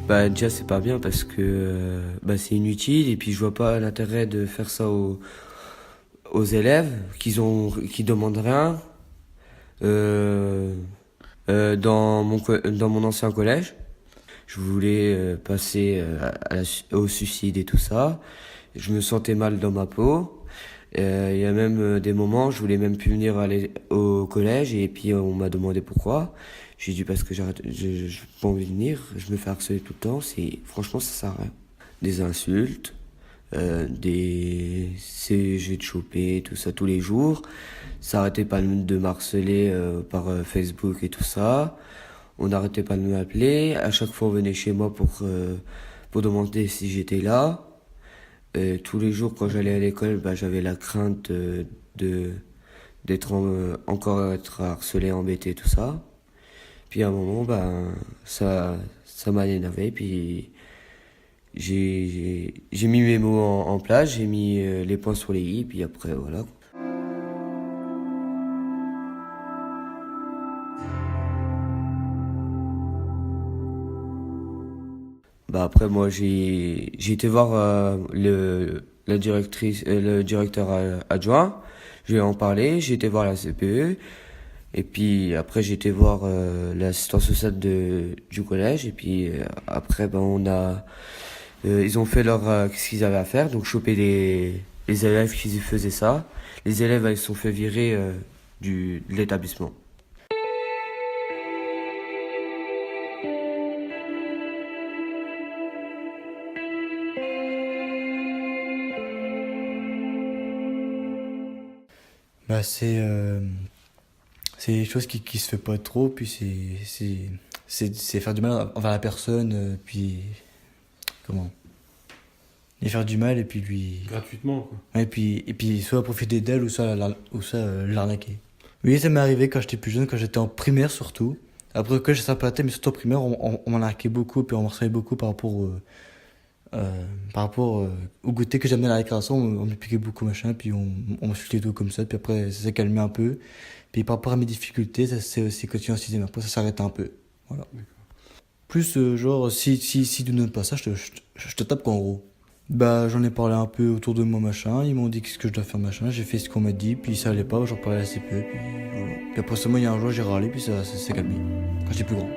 Bah déjà c'est pas bien parce que c'est inutile et puis je vois pas l'intérêt de faire ça aux élèves qui demandent rien. Euh, dans mon ancien collège, je voulais passer au suicide et tout ça. Je me sentais mal dans ma peau. Il y a même des moments, je voulais même plus venir aller au collège et puis on m'a demandé pourquoi. J'ai dit parce que j'ai pas envie de venir, je me fais harceler tout le temps, franchement ça sert à rien. Des insultes, je vais te choper, tout ça tous les jours. Ça arrêtait pas de m'harceler par Facebook et tout ça. On n'arrêtait pas de m'appeler. À chaque fois on venait chez moi pour demander si j'étais là. Tous les jours quand j'allais à l'école, j'avais la crainte de d'être encore être harcelé, embêté, tout ça. Puis à un moment, ça m'a énervé. Puis j'ai mis mes mots en place, j'ai mis les points sur les i. Puis après, voilà. Bah après, moi, j'ai été voir le directeur adjoint. Je lui ai en parlé. J'ai été voir la CPE. Et puis après, j'ai été voir l'assistance sociale du collège. Et puis après, ils ont fait ce qu'ils avaient à faire. Donc choper les élèves qui faisaient ça. Les élèves, ils se sont fait virer de l'établissement. Bah, c'est des choses qui se fait pas trop, puis c'est faire du mal envers la personne, puis comment? Lui faire du mal et puis lui. Gratuitement, quoi. Ouais, et puis soit profiter d'elle ou soit l'arnaquer. Oui, ça m'est arrivé quand j'étais plus jeune, quand j'étais en primaire surtout. Après, quand j'ai sympathisé, mais surtout en primaire, on m'en arnaquait beaucoup, puis on m'en recevait beaucoup par rapport au goûter que j'amenais à la récréation. On m'expliquait beaucoup, machin, puis on m'insultait tout comme ça, puis après, ça s'est calmé un peu. Puis par rapport à mes difficultés, ça s'est aussi continué en sixième. Après, ça s'arrête un peu. Voilà. Plus, genre, si tu ne donnes pas ça, je te tape, quoi, en gros. Bah, j'en ai parlé un peu autour de moi, machin. Ils m'ont dit qu'est-ce que je dois faire, machin. J'ai fait ce qu'on m'a dit, puis ça allait pas. J'en parlais à la CPE, puis voilà. Puis après, seulement, il y a un jour, j'ai râlé, puis ça s'est calmé. Quand j'étais plus grand.